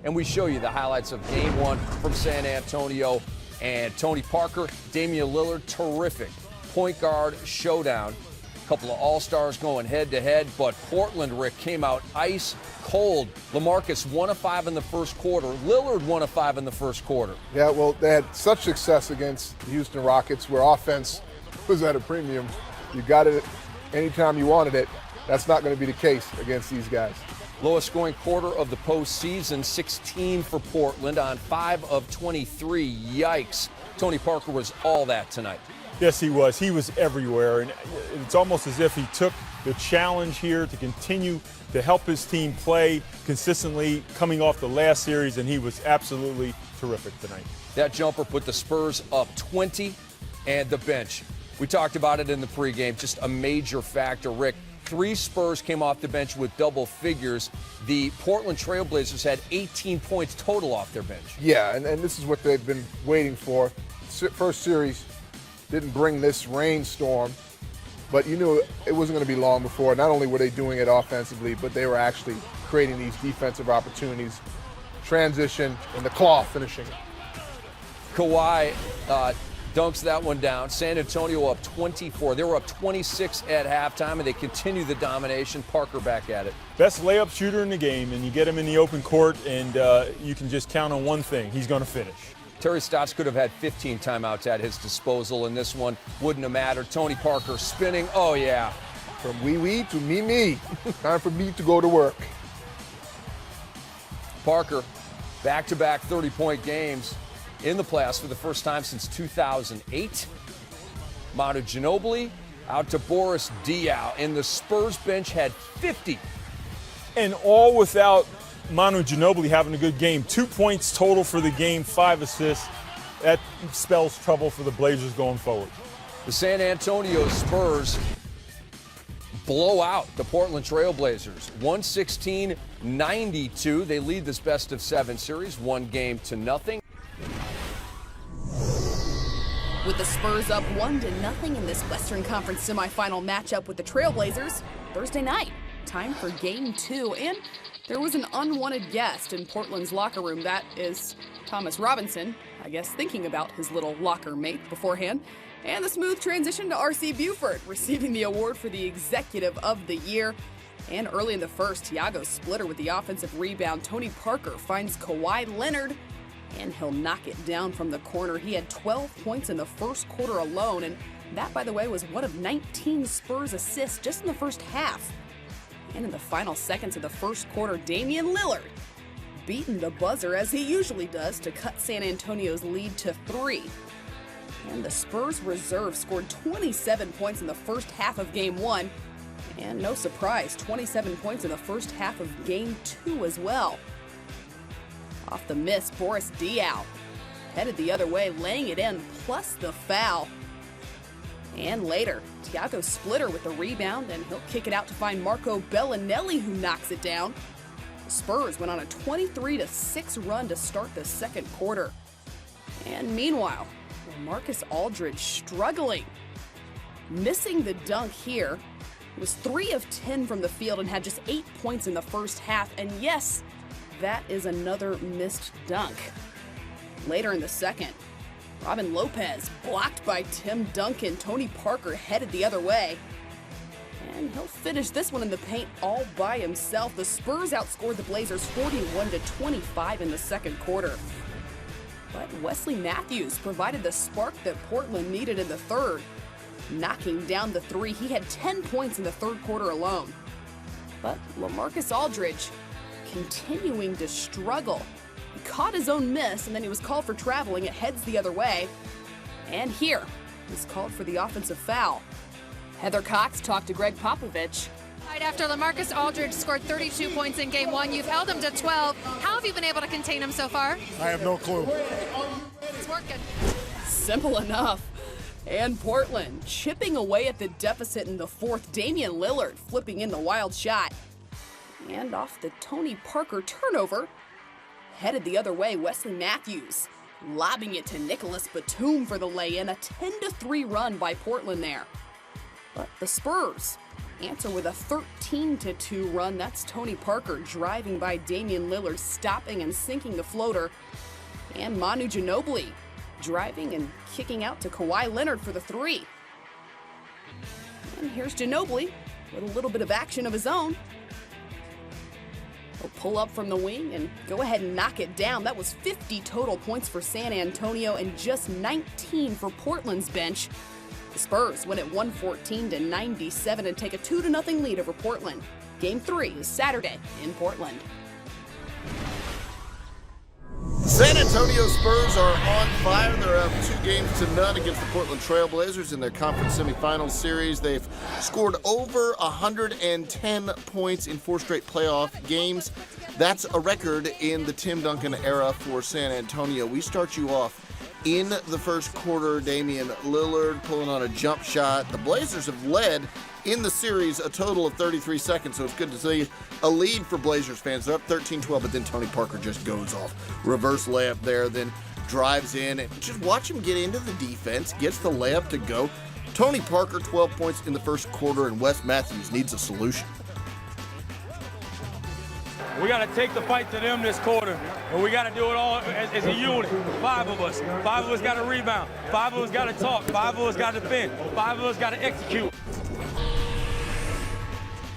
and we show you the highlights of Game 1 from San Antonio. And Tony Parker, Damian Lillard, terrific point guard showdown. A couple of all-stars going head-to-head, but Portland, Rick, came out ice cold. LaMarcus 1 of 5 in the first quarter. Lillard 1 of 5 in the first quarter. Yeah, well, they had such success against the Houston Rockets where offense was at a premium. You got it anytime you wanted it. That's not going to be the case against these guys. Lowest scoring quarter of the postseason, 16 for Portland on 5 of 23. Yikes. Tony Parker was all that tonight. Yes, he was. He was everywhere. And it's almost as if he took the challenge here to continue to help his team play consistently coming off the last series, and he was absolutely terrific tonight. That jumper put the Spurs up 20, and the bench. We talked about it in the pregame, just a major factor, Rick. 3 Spurs came off the bench with double figures. The Portland Trailblazers had 18 points total off their bench. Yeah, and this is what they've been waiting for. First series didn't bring this rainstorm, but you knew it wasn't going to be long before. Not only were they doing it offensively, but they were actually creating these defensive opportunities, transition, and the claw finishing. Kawhi dunks that one down. San Antonio up 24. They were up 26 at halftime, and they continue the domination. Parker back at it. Best layup shooter in the game, and you get him in the open court, and you can just count on one thing. He's going to finish. Terry Stotts could have had 15 timeouts at his disposal, and this one wouldn't have mattered. Tony Parker spinning. Oh, yeah. From wee-wee to me-me. Time for me to go to work. Parker, back-to-back 30-point games in the playoffs for the first time since 2008. Manu Ginobili out to Boris Diaw, and the Spurs bench had 50. And all without Manu Ginobili having a good game. 2 points total for the game, 5 assists. That spells trouble for the Blazers going forward. The San Antonio Spurs blow out the Portland Trailblazers. 116-92. They lead this best-of-7 series, 1-0. With the Spurs up 1-0 in this Western Conference semifinal matchup with the Trailblazers, Thursday night, time for Game 2. And there was an unwanted guest in Portland's locker room. That is Thomas Robinson, I guess thinking about his little locker mate beforehand. And the smooth transition to R.C. Buford, receiving the award for the Executive of the Year. And early in the first, Thiago's splitter with the offensive rebound. Tony Parker finds Kawhi Leonard, and he'll knock it down from the corner. He had 12 points in the first quarter alone, and that, by the way, was one of 19 Spurs assists just in the first half. And in the final seconds of the first quarter, Damian Lillard beating the buzzer, as he usually does, to cut San Antonio's lead to 3. And the Spurs reserve scored 27 points in the first half of Game 1. And no surprise, 27 points in the first half of Game 2 as well. Off the miss, Boris Diaw headed the other way, laying it in, plus the foul. And later, Thiago's splitter with the rebound, and he'll kick it out to find Marco Bellinelli, who knocks it down. The Spurs went on a 23-6 run to start the second quarter. And meanwhile, Marcus Aldridge struggling. Missing the dunk here. He was 3 of 10 from the field and had just 8 points in the first half. And yes, that is another missed dunk. Later in the second, Robin Lopez blocked by Tim Duncan. Tony Parker headed the other way. And he'll finish this one in the paint all by himself. The Spurs outscored the Blazers 41-25 in the second quarter. But Wesley Matheos provided the spark that Portland needed in the third, knocking down the 3. He had 10 points in the third quarter alone. But LaMarcus Aldridge continuing to struggle. He caught his own miss, and then he was called for traveling. It heads the other way. And here, he's called for the offensive foul. Heather Cox talked to Greg Popovich. Right after LaMarcus Aldridge scored 32 points in Game 1, you've held him to 12. How have you been able to contain him so far? I have no clue. It's working. Simple enough. And Portland chipping away at the deficit in the fourth. Damian Lillard flipping in the wild shot. And off the Tony Parker turnover, headed the other way, Wesley Matheos lobbing it to Nicholas Batum for the lay-in. A 10-3 run by Portland there. But the Spurs answer with a 13-2 run. That's Tony Parker driving by Damian Lillard, stopping and sinking the floater. And Manu Ginobili driving and kicking out to Kawhi Leonard for the three. And here's Ginobili with a little bit of action of his own. He'll pull up from the wing and go ahead and knock it down. That was 50 total points for San Antonio and just 19 for Portland's bench. The Spurs win at 114-97 and take a 2-0 lead over Portland. Game 3 is Saturday in Portland. San Antonio Spurs are on fire. They're up 2-0 against the Portland Trail Blazers in their conference semifinals series. They've scored over 110 points in 4 straight playoff games. That's a record in the Tim Duncan era for San Antonio. We start you off in the first quarter. Damian Lillard pulling on a jump shot. The Blazers have led in the series a total of 33 seconds, so it's good to see a lead for Blazers fans. They're up 13-12, but then Tony Parker just goes off. Reverse layup there, then drives in. And just watch him get into the defense, gets the layup to go. Tony Parker, 12 points in the first quarter, and Wes Matheos needs a solution. We got to take the fight to them this quarter, and we got to do it all as a unit. 5 of us. 5 of us got to rebound. 5 of us got to talk. 5 of us got to defend. 5 of us got to execute.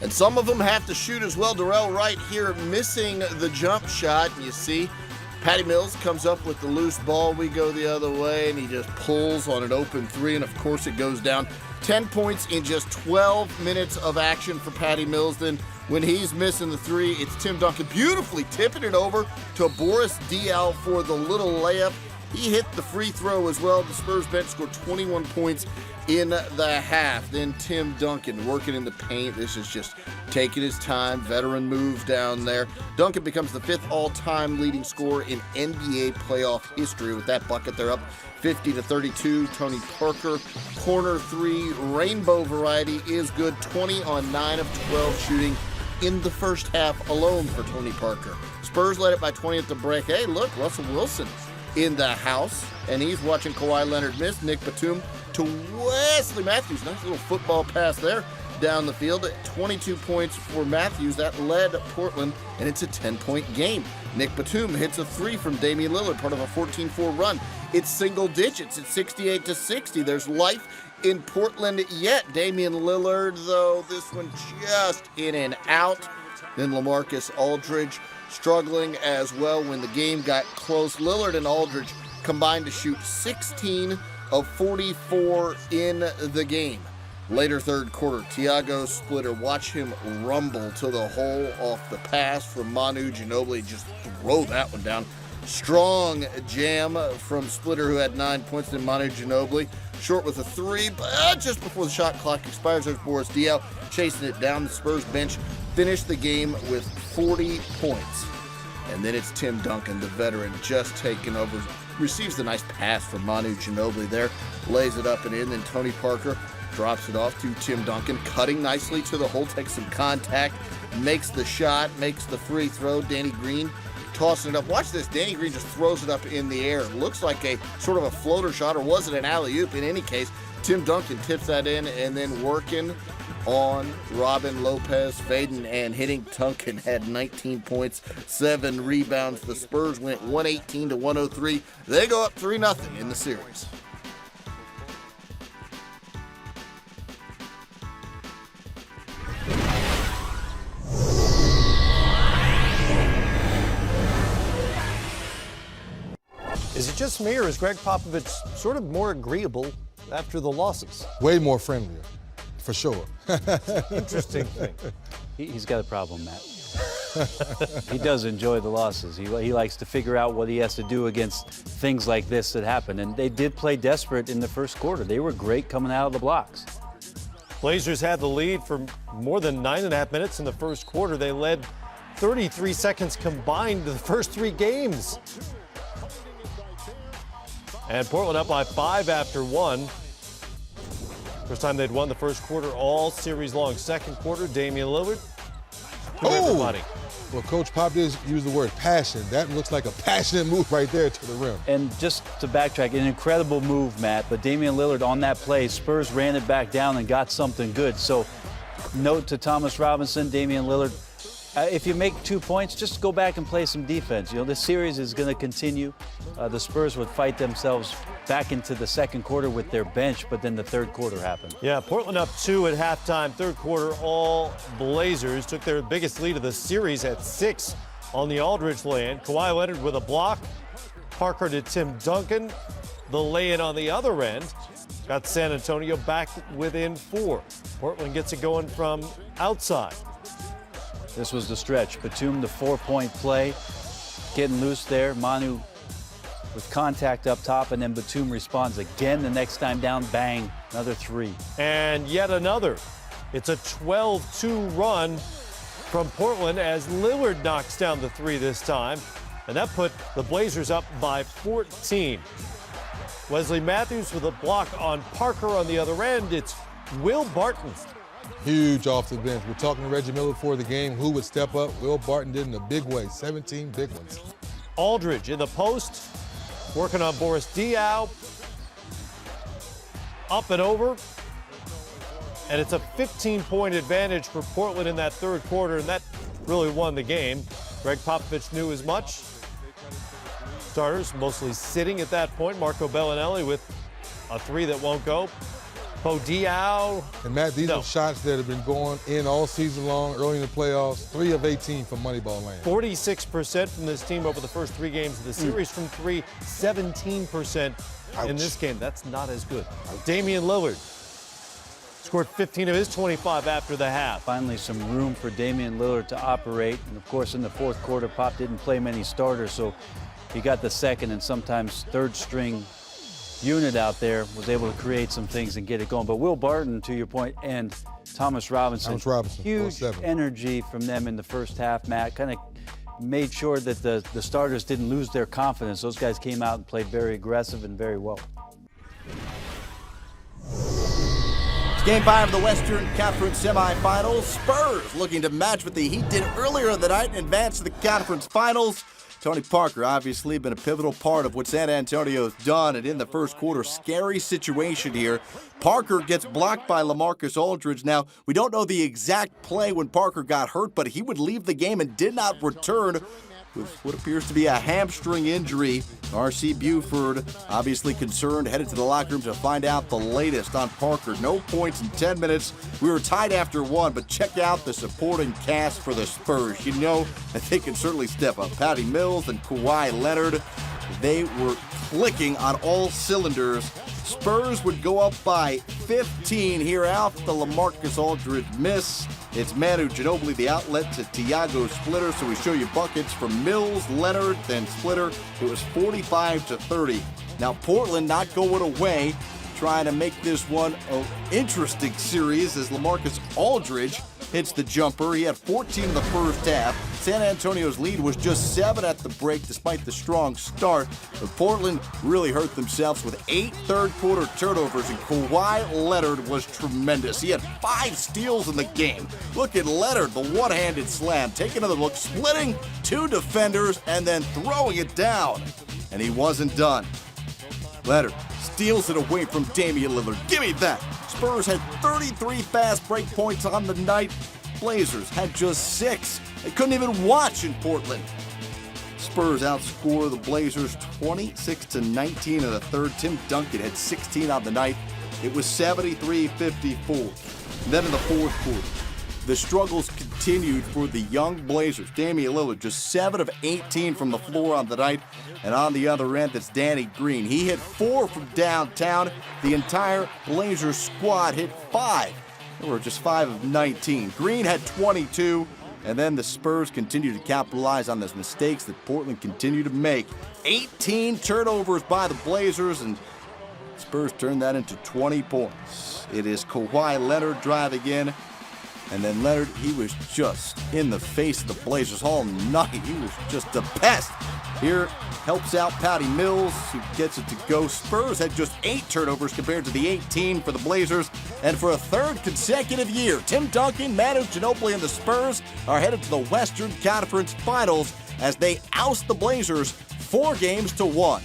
And some of them have to shoot as well. Darrell Wright here missing the jump shot. And you see Patty Mills comes up with the loose ball. We go the other way, and he just pulls on an open 3, and of course it goes down. 10 points in just 12 minutes of action for Patty Mills. Then when he's missing the 3, it's Tim Duncan beautifully tipping it over to Boris Diaw for the little layup. He hit the free throw as well. The Spurs bench scored 21 points in the half. Then Tim Duncan working in the paint. This is just taking his time. Veteran move down there. Duncan becomes the 5th all-time leading scorer in NBA playoff history. With that bucket, they're up 50-32. Tony Parker, corner 3, rainbow variety is good. 20 on 9 of 12 shooting in the first half alone for Tony Parker. Spurs led it by 20 at the break. Hey, look, Russell Wilson in the house, and he's watching Kawhi Leonard miss. Nick Batum to Wesley Matheos. Nice little football pass there down the field. 22 points for Matheos. That led Portland, and it's a 10-point game. Nick Batum hits a 3 from Damian Lillard, part of a 14-4 run. It's single digits. It's 68-60. There's life in Portland yet. Damian Lillard, though, this one just in and out. Then LaMarcus Aldridge struggling as well when the game got close. Lillard and Aldridge combined to shoot 16 of 44 in the game. Later third quarter, Tiago Splitter, watch him rumble to the hole off the pass from Manu Ginobili. Just throw that one down. Strong jam from Splitter, who had 9 points. Then Manu Ginobili short with a 3, but just before the shot clock expires, there's Boris Diaw chasing it down. The Spurs bench finished the game with 40 points. And then it's Tim Duncan, the veteran, just taking over. Receives the nice pass from Manu Ginobili there, lays it up and in. Then Tony Parker drops it off to Tim Duncan, cutting nicely to the hole, takes some contact, makes the shot, makes the free throw. Danny Green tossing it up. Watch this. Danny Green just throws it up in the air. It looks like a sort of a floater shot, or was it an alley-oop? In any case, Tim Duncan tips that in, and then working on Robin Lopez, fading and hitting. Duncan had 19 points, 7 rebounds. The Spurs went 118-103. They go up 3-0 in the series. Is it just me, or is Greg Popovich sort of more agreeable after the losses? Way more friendlier, for sure. Interesting thing. He's got a problem, Matt. He does enjoy the losses. He likes to figure out what he has to do against things like this that happen. And they did play desperate in the first quarter. They were great coming out of the blocks. Blazers had the lead for more than 9.5 minutes in the first quarter. They led 33 seconds combined to the first 3 games. And Portland up by 5 after 1. First time they'd won the first quarter all series long. Second quarter, Damian Lillard. Everybody. Well, Coach Pop did use the word passion. That looks like a passionate move right there to the rim. And just to backtrack, an incredible move, Matt. But Damian Lillard on that play, Spurs ran it back down and got something good. So note to Thomas Robinson, Damian Lillard. If you make 2 points, just go back and play some defense. You know, this series is going to continue. The Spurs would fight themselves back into the second quarter with their bench, but then the third quarter happened. Yeah, Portland up 2 at halftime. Third quarter, all Blazers took their biggest lead of the series at 6 on the Aldridge lay-in. Kawhi Leonard with a block. Parker to Tim Duncan. The lay-in on the other end got San Antonio back within 4. Portland gets it going from outside. This was the stretch. Batum, the 4-point play, getting loose there. Manu with contact up top, and then Batum responds again the next time down. Bang, another 3. And yet another. It's a 12-2 run from Portland as Lillard knocks down the 3 this time. And that put the Blazers up by 14. Wesley Matheos with a block on Parker on the other end. It's Will Barton. Huge off the bench. We're talking to Reggie Miller before the game. Who would step up? Will Barton did in a big way. 17 big ones. Aldridge in the post, working on Boris Diaw. Up and over. And it's a 15-point advantage for Portland in that third quarter, and that really won the game. Greg Popovich knew as much. Starters mostly sitting at that point. Marco Bellinelli with a 3 that won't go. Bo Diaw. And Matt, these are shots that have been going in all season long, early in the playoffs. 3 of 18 from Moneyball land. 46% from this team over the first 3 games of the series from 3, 17% in this game. That's not as good. Damian Lillard scored 15 of his 25 after the half. Finally, some room for Damian Lillard to operate. And of course, in the fourth quarter, Pop didn't play many starters, so he got the second and sometimes third string unit out there, was able to create some things and get it going. But Will Barton, to your point, and Thomas Robinson, huge energy from them in the first half, Matt. Kind of made sure that the starters didn't lose their confidence. Those guys came out and played very aggressive and very well. It's Game 5 of the Western Conference semifinals. Spurs looking to match what the Heat did earlier in the night and advance to the conference finals. Tony Parker obviously been a pivotal part of what San Antonio's done, and in the first quarter, scary situation here. Parker gets blocked by LaMarcus Aldridge. Now, we don't know the exact play when Parker got hurt, but he would leave the game and did not return with what appears to be a hamstring injury. R.C. Buford obviously concerned, headed to the locker room to find out the latest on Parker. No points in 10 minutes. We were tied after 1, but check out the supporting cast for the Spurs. You know that they can certainly step up. Patty Mills and Kawhi Leonard, they were clicking on all cylinders. Spurs would go up by 15 here out the LaMarcus Aldridge miss. It's Manu Ginobili, the outlet to Tiago Splitter. So we show you buckets from Mills, Leonard, then Splitter. It was 45-30. Now Portland not going away, trying to make this one an interesting series as LaMarcus Aldridge hits the jumper. He had 14 in the first half. San Antonio's lead was just 7 at the break despite the strong start. But Portland really hurt themselves with 8 third-quarter turnovers, and Kawhi Leonard was tremendous. He had 5 steals in the game. Look at Leonard, the one-handed slam. Take another look, splitting 2 defenders and then throwing it down. And he wasn't done. Leonard steals it away from Damian Lillard. Give me that. Spurs had 33 fast break points on the night. Blazers had just 6. They couldn't even watch in Portland. Spurs outscore the Blazers 26-19 in the third. Tim Duncan had 16 on the night. It was 73-54. Then in the fourth quarter, the struggles continued for the young Blazers. Damian Lillard just 7 of 18 from the floor on the night. And on the other end, that's Danny Green. He hit 4 from downtown. The entire Blazers squad hit 5. They were just 5 of 19. Green had 22. And then the Spurs continue to capitalize on those mistakes that Portland continued to make. 18 turnovers by the Blazers, and Spurs turned that into 20 points. It is Kawhi Leonard driving in. And then Leonard, he was just in the face of the Blazers all night. He was just a pest. Here helps out Patty Mills, who gets it to go. Spurs had just 8 turnovers compared to the 18 for the Blazers. And for a third consecutive year, Tim Duncan, Manu Ginobili, and the Spurs are headed to the Western Conference Finals as they oust the Blazers 4-1.